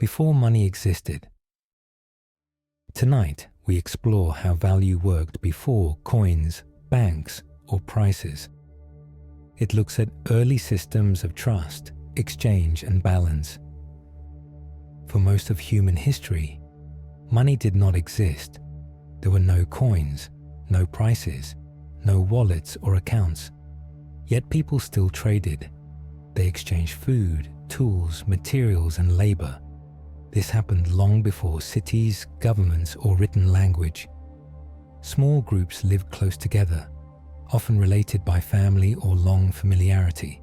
before money existed. Tonight, we explore how value worked before coins, banks, or prices. It looks at early systems of trust, exchange, and balance. For most of human history, money did not exist. There were no coins, no prices, no wallets or accounts. Yet people still traded. They exchanged food, tools, materials, and labor. This happened long before cities, governments, or written language. Small groups lived close together, often related by family or long familiarity.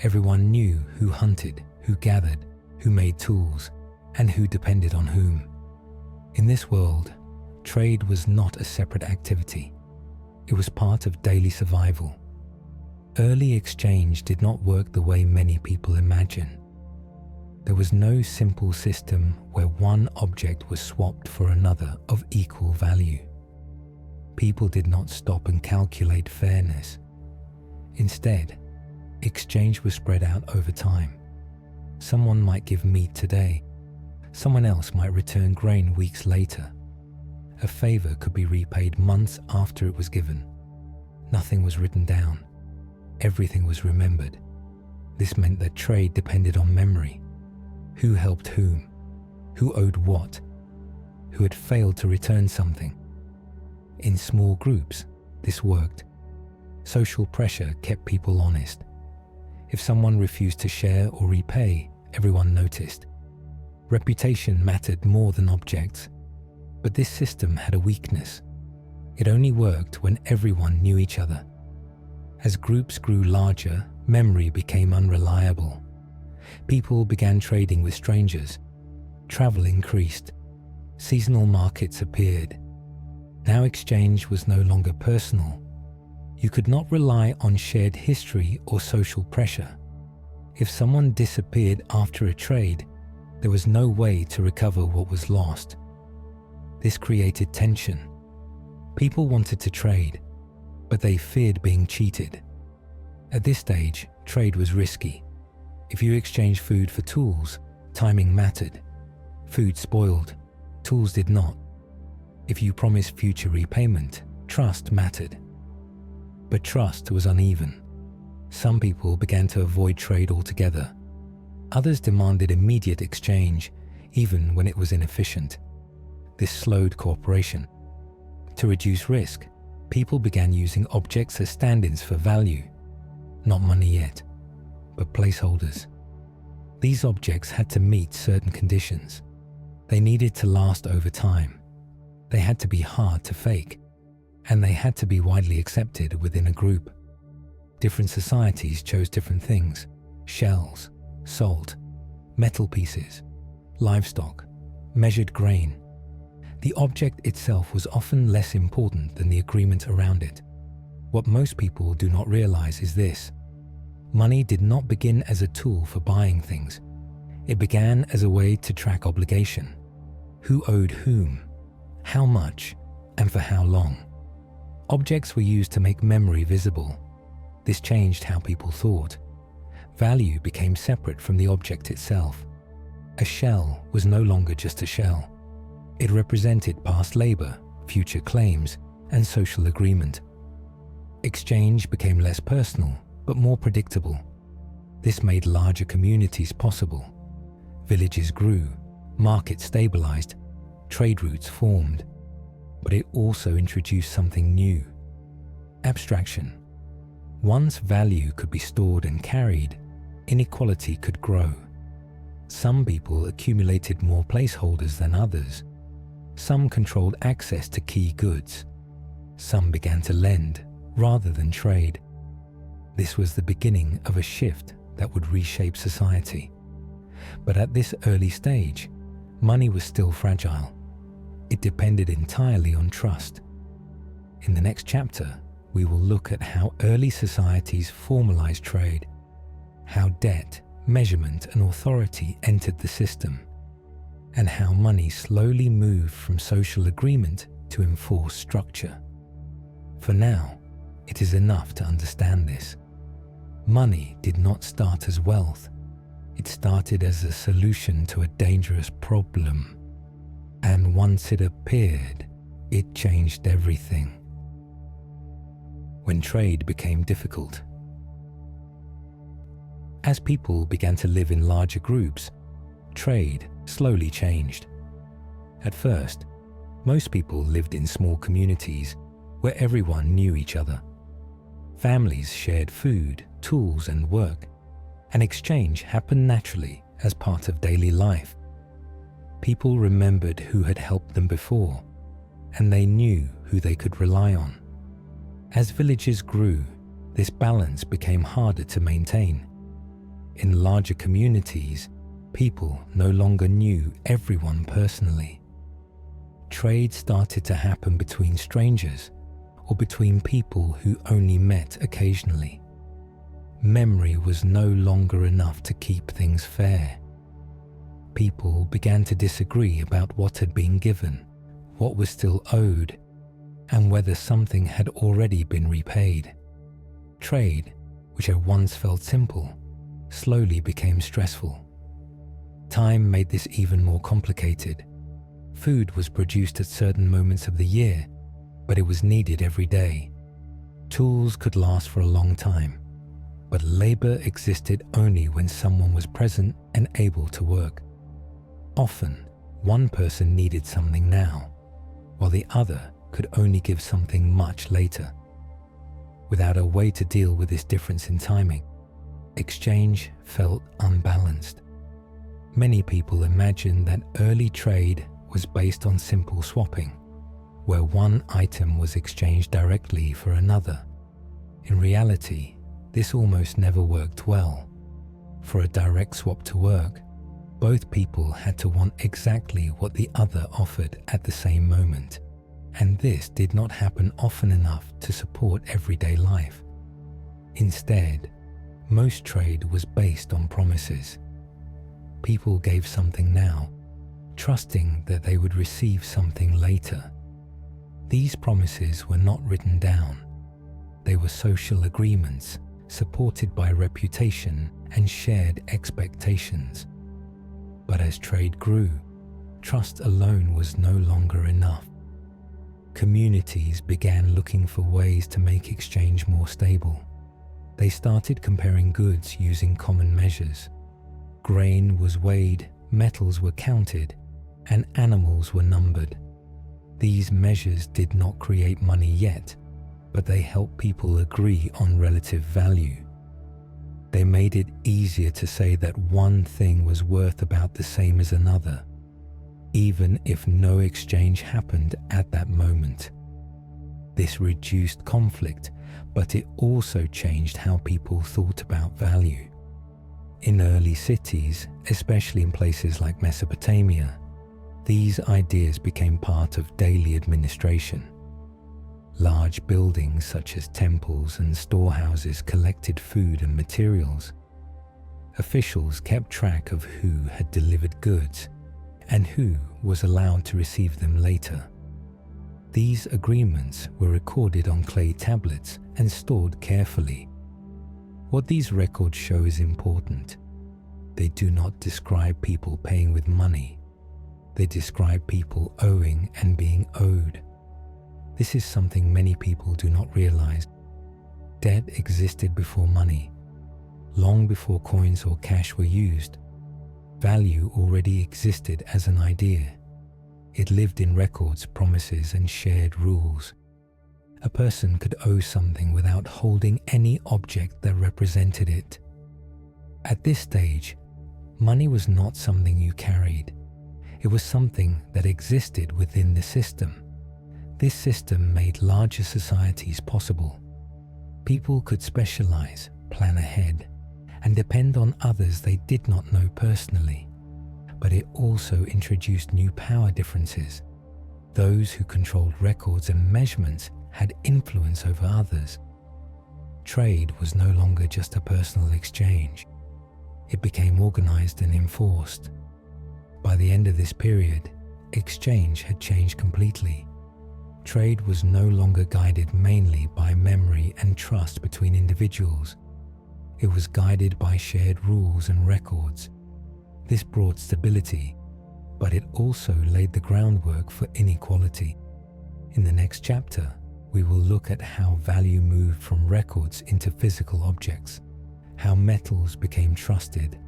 Everyone knew who hunted, who gathered, who made tools, and who depended on whom. In this world, trade was not a separate activity. It was part of daily survival. Early exchange did not work the way many people imagine. There was no simple system where one object was swapped for another of equal value. People did not stop and calculate fairness. Instead, exchange was spread out over time. Someone might give meat today. Someone else might return grain weeks later. A favor could be repaid months after it was given. Nothing was written down. Everything was remembered. This meant that trade depended on memory. Who helped whom? Who owed what? Who had failed to return something? In small groups, this worked. Social pressure kept people honest. If someone refused to share or repay, everyone noticed. Reputation mattered more than objects. But this system had a weakness. It only worked when everyone knew each other. As groups grew larger, memory became unreliable. People began trading with strangers. Travel increased. Seasonal markets appeared. Now exchange was no longer personal. You could not rely on shared history or social pressure. If someone disappeared after a trade, there was no way to recover what was lost. This created tension. People wanted to trade, but they feared being cheated. At this stage, trade was risky. If you exchanged food for tools, timing mattered. Food spoiled, tools did not. If you promised future repayment, trust mattered. But trust was uneven. Some people began to avoid trade altogether. Others demanded immediate exchange, even when it was inefficient. This slowed cooperation. To reduce risk, people began using objects as stand-ins for value. Not money yet, but placeholders. These objects had to meet certain conditions. They needed to last over time. They had to be hard to fake, and they had to be widely accepted within a group. Different societies chose different things: shells, salt, metal pieces, livestock, measured grain. The object itself was often less important than the agreement around it. What most people do not realize is this: money did not begin as a tool for buying things. It began as a way to track obligation. Who owed whom, how much, and for how long. Objects were used to make memory visible. This changed how people thought. Value became separate from the object itself. A shell was no longer just a shell. It represented past labor, future claims, and social agreement. Exchange became less personal, but more predictable. This made larger communities possible. Villages grew, markets stabilized, trade routes formed. But it also introduced something new: abstraction. Once value could be stored and carried, inequality could grow. Some people accumulated more placeholders than others. Some controlled access to key goods. Some began to lend rather than trade. This was the beginning of a shift that would reshape society. But at this early stage, money was still fragile. It depended entirely on trust. In the next chapter, we will look at how early societies formalized trade, how debt, measurement, and authority entered the system, and how money slowly moved from social agreement to enforced structure. For now, it is enough to understand this. Money did not start as wealth. It started as a solution to a dangerous problem, and once it appeared, it changed everything. When trade became difficult. As people began to live in larger groups, trade slowly changed. At first, most people lived in small communities where everyone knew each other. Families shared food, tools, and work, and exchange happened naturally as part of daily life. People remembered who had helped them before, and they knew who they could rely on. As villages grew, this balance became harder to maintain. In larger communities, people no longer knew everyone personally. Trade started to happen between strangers or between people who only met occasionally. Memory was no longer enough to keep things fair. People began to disagree about what had been given, what was still owed, and whether something had already been repaid. Trade, which had once felt simple, slowly became stressful. Time made this even more complicated. Food was produced at certain moments of the year, but it was needed every day. Tools could last for a long time, but labor existed only when someone was present and able to work. Often, one person needed something now, while the other could only give something much later. Without a way to deal with this difference in timing, exchange felt unbalanced. Many people imagined that early trade was based on simple swapping, where one item was exchanged directly for another. In reality, this almost never worked well. For a direct swap to work, both people had to want exactly what the other offered at the same moment, and this did not happen often enough to support everyday life. Instead, most trade was based on promises. People gave something now, trusting that they would receive something later. These promises were not written down. They were social agreements supported by reputation and shared expectations. But as trade grew, trust alone was no longer enough. Communities began looking for ways to make exchange more stable. They started comparing goods using common measures. Grain was weighed, metals were counted, and animals were numbered. These measures did not create money yet, but they helped people agree on relative value. They made it easier to say that one thing was worth about the same as another, even if no exchange happened at that moment. This reduced conflict, but it also changed how people thought about value. In early cities, especially in places like Mesopotamia, these ideas became part of daily administration. Large buildings such as temples and storehouses collected food and materials. Officials kept track of who had delivered goods and who was allowed to receive them later. These agreements were recorded on clay tablets and stored carefully. What these records show is important. They do not describe people paying with money. They describe people owing and being owed. This is something many people do not realize. Debt existed before money. Long before coins or cash were used, value already existed as an idea. It lived in records, promises, and shared rules. A person could owe something without holding any object that represented it. At this stage, money was not something you carried. It was something that existed within the system. This system made larger societies possible. People could specialize, plan ahead, and depend on others they did not know personally. But it also introduced new power differences. Those who controlled records and measurements had influence over others. Trade was no longer just a personal exchange. It became organized and enforced. By the end of this period, exchange had changed completely. Trade was no longer guided mainly by memory and trust between individuals. It was guided by shared rules and records. This brought stability, but it also laid the groundwork for inequality. In the next chapter, we will look at how value moved from records into physical objects, how metals became trusted,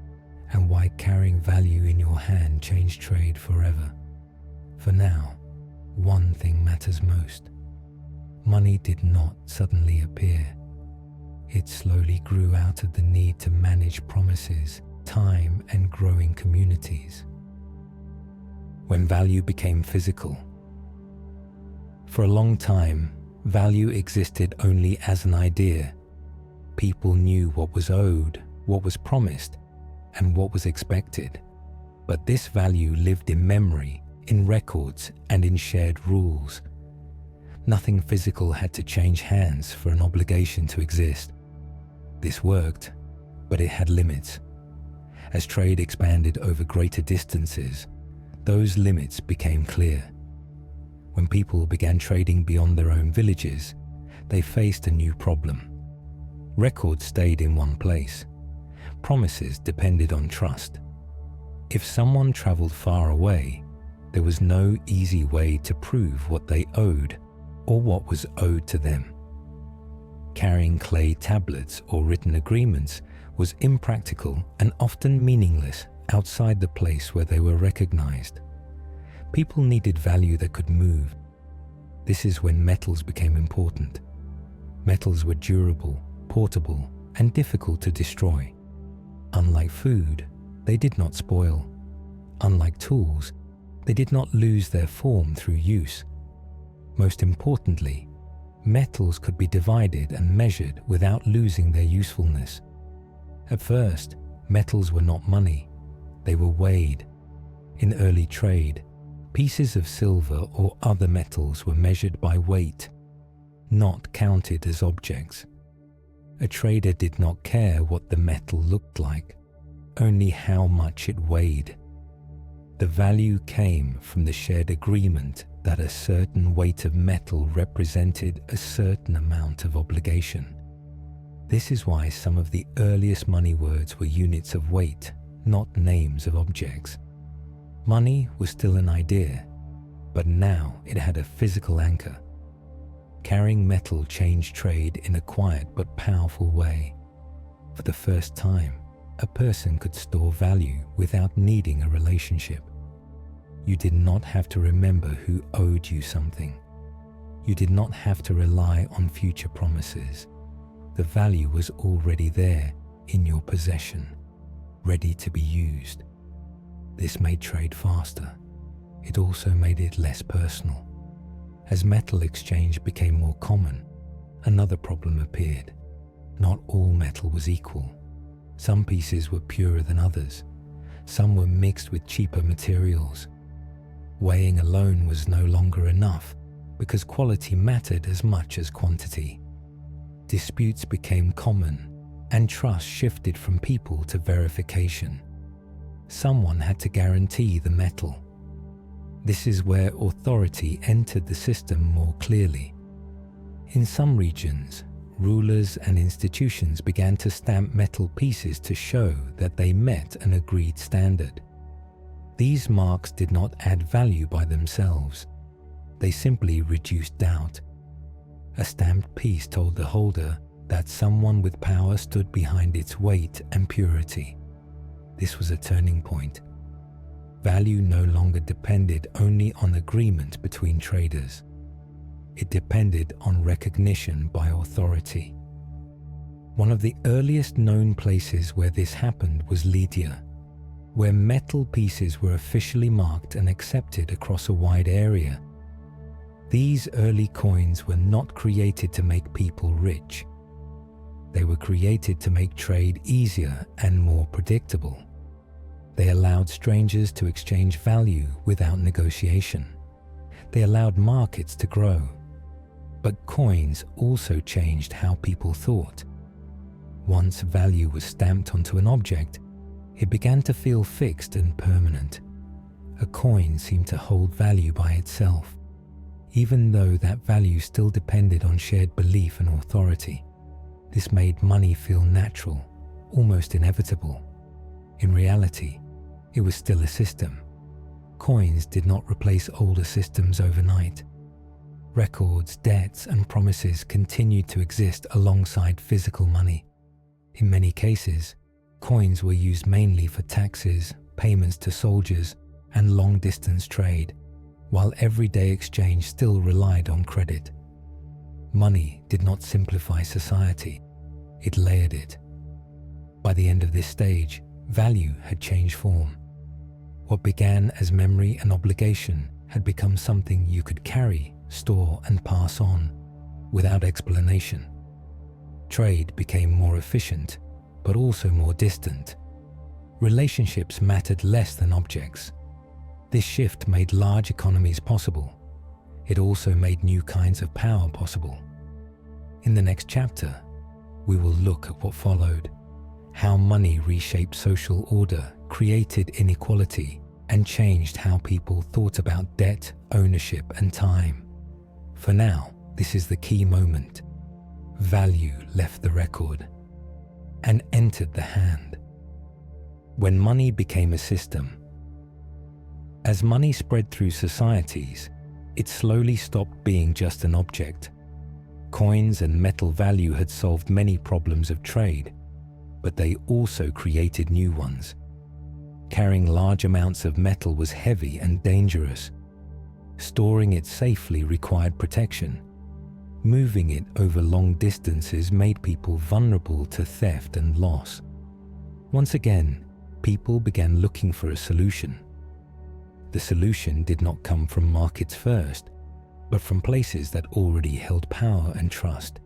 and why carrying value in your hand changed trade forever. For now, one thing matters most. Money did not suddenly appear. It slowly grew out of the need to manage promises, time, and growing communities. When value became physical. For a long time, value existed only as an idea. People knew what was owed, what was promised, and what was expected. But this value lived in memory, in records, and in shared rules. Nothing physical had to change hands for an obligation to exist. This worked, but it had limits. As trade expanded over greater distances, those limits became clear. When people began trading beyond their own villages, they faced a new problem. Records stayed in one place. Promises depended on trust. If someone traveled far away, there was no easy way to prove what they owed or what was owed to them. Carrying clay tablets or written agreements was impractical and often meaningless outside the place where they were recognized. People needed value that could move. This is when metals became important. Metals were durable, portable, and difficult to destroy. Unlike food, they did not spoil. Unlike tools, they did not lose their form through use. Most importantly, metals could be divided and measured without losing their usefulness. At first, metals were not money. They were weighed. In early trade, pieces of silver or other metals were measured by weight, not counted as objects. A trader did not care what the metal looked like, only how much it weighed. The value came from the shared agreement that a certain weight of metal represented a certain amount of obligation. This is why some of the earliest money words were units of weight, not names of objects. Money was still an idea, but now it had a physical anchor. Carrying metal changed trade in a quiet but powerful way. For the first time, a person could store value without needing a relationship. You did not have to remember who owed you something. You did not have to rely on future promises. The value was already there in your possession, ready to be used. This made trade faster. It also made it less personal. As metal exchange became more common, another problem appeared. Not all metal was equal. Some pieces were purer than others. Some were mixed with cheaper materials. Weighing alone was no longer enough because quality mattered as much as quantity. Disputes became common, and trust shifted from people to verification. Someone had to guarantee the metal. This is where authority entered the system more clearly. In some regions, rulers and institutions began to stamp metal pieces to show that they met an agreed standard. These marks did not add value by themselves. They simply reduced doubt. A stamped piece told the holder that someone with power stood behind its weight and purity. This was a turning point. Value no longer depended only on agreement between traders. It depended on recognition by authority. One of the earliest known places where this happened was Lydia, where metal pieces were officially marked and accepted across a wide area. These early coins were not created to make people rich. They were created to make trade easier and more predictable. They allowed strangers to exchange value without negotiation. They allowed markets to grow. But coins also changed how people thought. Once value was stamped onto an object, it began to feel fixed and permanent. A coin seemed to hold value by itself, even though that value still depended on shared belief and authority. This made money feel natural almost inevitable. In reality, it was still a system. Coins did not replace older systems overnight. Records, debts, and promises continued to exist alongside physical money. In many cases, coins were used mainly for taxes, payments to soldiers, and long-distance trade, while everyday exchange still relied on credit. Money did not simplify society, it layered it. By the end of this stage, value had changed form. What began as memory and obligation had become something you could carry, store, and pass on, without explanation. Trade became more efficient, but also more distant. Relationships mattered less than objects. This shift made large economies possible. It also made new kinds of power possible. In the next chapter, we will look at what followed, how money reshaped social order, created inequality, and changed how people thought about debt, ownership, and time. For now, this is the key moment. Value left the record and entered the hand. When money became a system. As money spread through societies, it slowly stopped being just an object. Coins and metal value had solved many problems of trade, but they also created new ones. Carrying large amounts of metal was heavy and dangerous. Storing it safely required protection. Moving it over long distances made people vulnerable to theft and loss. Once again, people began looking for a solution. The solution did not come from markets first, but from places that already held power and trust.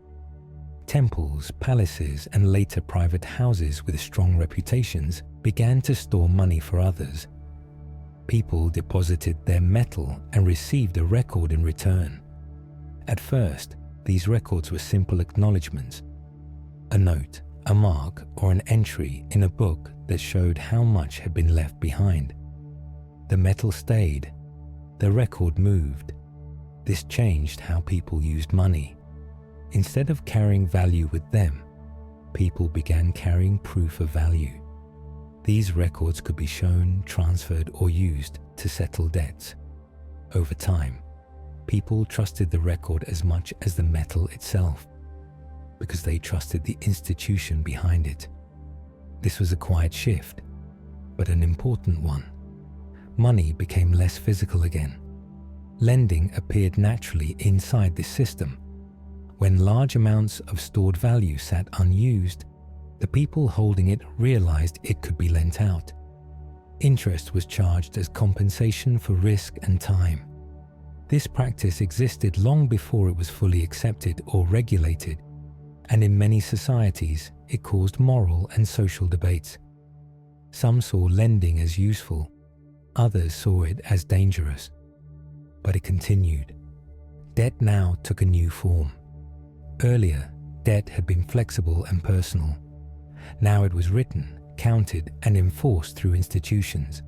Temples, palaces, and later private houses with strong reputations began to store money for others. People deposited their metal and received a record in return. At first, these records were simple acknowledgements, a note, a mark, or an entry in a book that showed how much had been left behind. The metal stayed, the record moved. This changed how people used money. Instead of carrying value with them, people began carrying proof of value. These records could be shown, transferred, or used to settle debts. Over time, people trusted the record as much as the metal itself, because they trusted the institution behind it. This was a quiet shift, but an important one. Money became less physical again. Lending appeared naturally inside this system. When large amounts of stored value sat unused, the people holding it realized it could be lent out. Interest was charged as compensation for risk and time. This practice existed long before it was fully accepted or regulated, and in many societies it caused moral and social debates. Some saw lending as useful, others saw it as dangerous. But it continued. Debt now took a new form. Earlier, debt had been flexible and personal. Now it was written, counted, and enforced through institutions.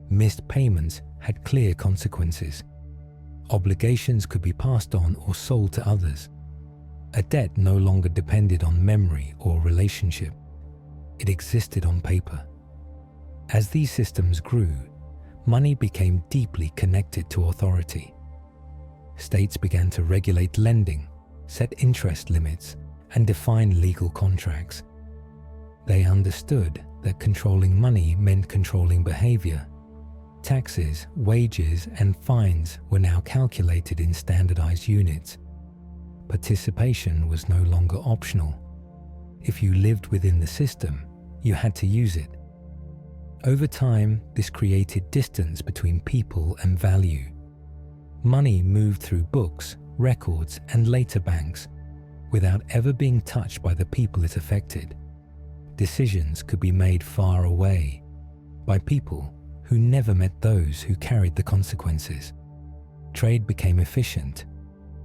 Missed payments had clear consequences. Obligations could be passed on or sold to others. A debt no longer depended on memory or relationship. It existed on paper. As these systems grew, money became deeply connected to authority. States began to regulate lending, set interest limits, and define legal contracts. They understood that controlling money meant controlling behavior. Taxes, wages, and fines were now calculated in standardized units. Participation was no longer optional. If you lived within the system, you had to use it. Over time, this created distance between people and value. Money moved through books, records, and later banks, without ever being touched by the people it affected. Decisions could be made far away, by people who never met those who carried the consequences. Trade became efficient.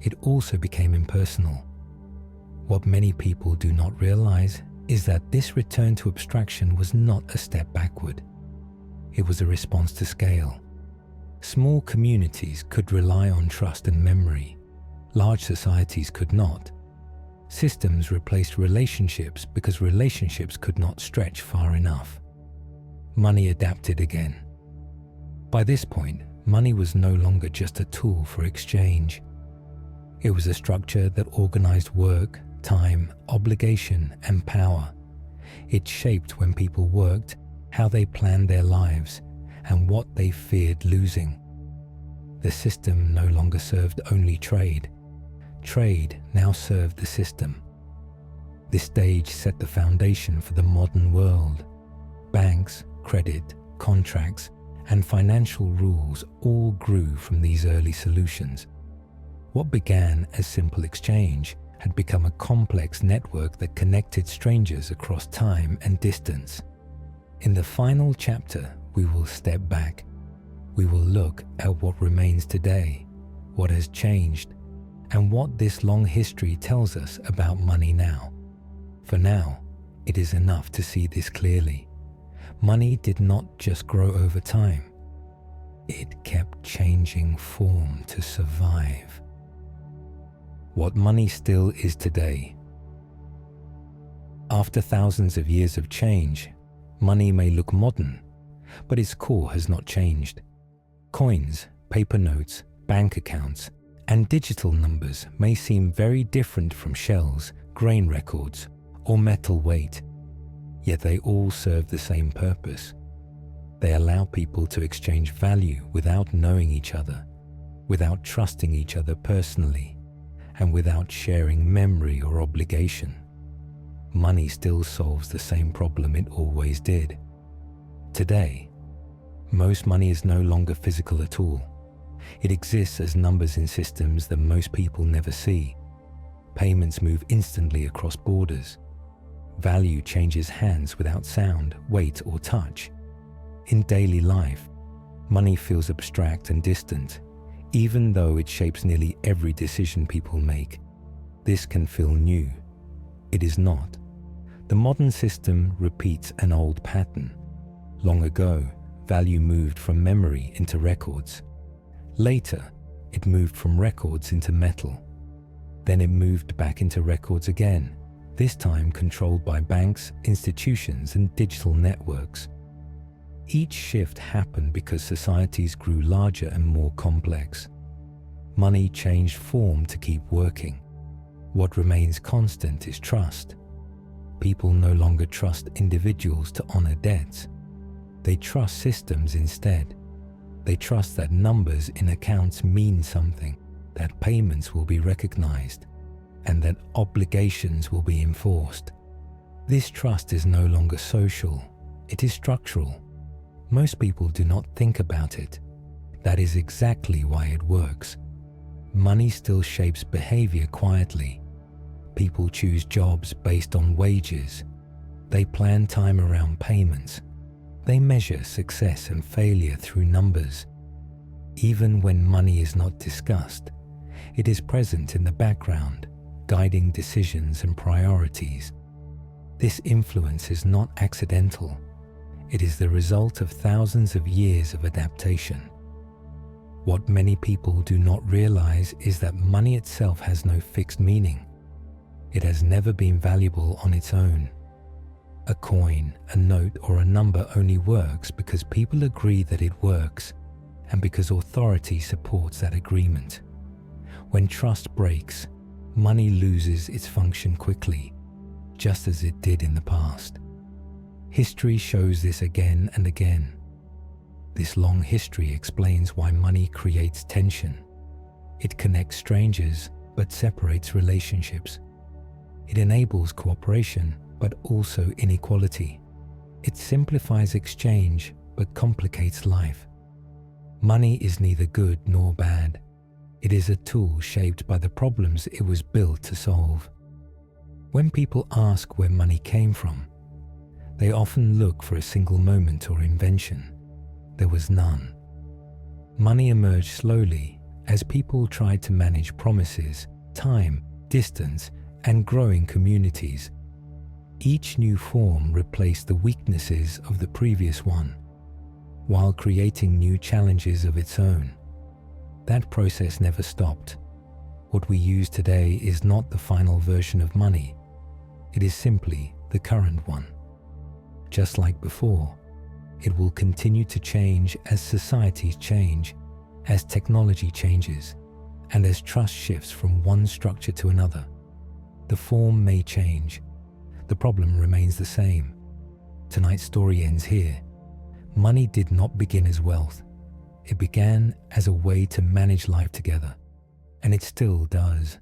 It also became impersonal. What many people do not realize is that this return to abstraction was not a step backward. It was a response to scale. Small communities could rely on trust and memory. Large societies could not. Systems replaced relationships because relationships could not stretch far enough. Money adapted again. By this point, money was no longer just a tool for exchange. It was a structure that organized work, time, obligation, and power. It shaped when people worked, how they planned their lives, and what they feared losing. The system no longer served only trade. Trade now served the system. This stage set the foundation for the modern world. Banks, credit, contracts, and financial rules all grew from these early solutions. What began as simple exchange had become a complex network that connected strangers across time and distance. In the final chapter, we will step back. We will look at what remains today, what has changed, and what this long history tells us about money now. For now, it is enough to see this clearly. Money did not just grow over time. It kept changing form to survive. What money still is today. After thousands of years of change, money may look modern, but its core has not changed. Coins, paper notes, bank accounts, and digital numbers may seem very different from shells, grain records, or metal weight, yet they all serve the same purpose. They allow people to exchange value without knowing each other, without trusting each other personally, and without sharing memory or obligation. Money still solves the same problem it always did. Today, most money is no longer physical at all. It exists as numbers in systems that most people never see. Payments move instantly across borders. Value changes hands without sound, weight, or touch. In daily life, money feels abstract and distant, even though it shapes nearly every decision people make. This can feel new. It is not. The modern system repeats an old pattern. Long ago, value moved from memory into records. Later, it moved from records into metal. Then it moved back into records again, this time controlled by banks, institutions, and digital networks. Each shift happened because societies grew larger and more complex. Money changed form to keep working. What remains constant is trust. People no longer trust individuals to honor debts. They trust systems instead. They trust that numbers in accounts mean something, that payments will be recognized, and that obligations will be enforced. This trust is no longer social, it is structural. Most people do not think about it. That is exactly why it works. Money still shapes behavior quietly. People choose jobs based on wages. They plan time around payments. They measure success and failure through numbers. Even when money is not discussed, it is present in the background, guiding decisions and priorities. This influence is not accidental. It is the result of thousands of years of adaptation. What many people do not realize is that money itself has no fixed meaning. It has never been valuable on its own. A coin, a note, or a number only works because people agree that it works, and because authority supports that agreement. When trust breaks, money loses its function quickly, just as it did in the past. History shows this again and again. This long history explains why money creates tension. It connects strangers, but separates relationships. It enables cooperation, but also inequality. It simplifies exchange, but complicates life. Money is neither good nor bad. It is a tool shaped by the problems it was built to solve. When people ask where money came from, they often look for a single moment or invention. There was none. Money emerged slowly as people tried to manage promises, time, distance, and growing communities. Each new form replaced the weaknesses of the previous one, while creating new challenges of its own. That process never stopped. What we use today is not the final version of money. It is simply the current one. Just like before, it will continue to change as societies change, as technology changes, and as trust shifts from one structure to another. The form may change. The problem remains the same. Tonight's story ends here. Money did not begin as wealth. It began as a way to manage life together, and it still does.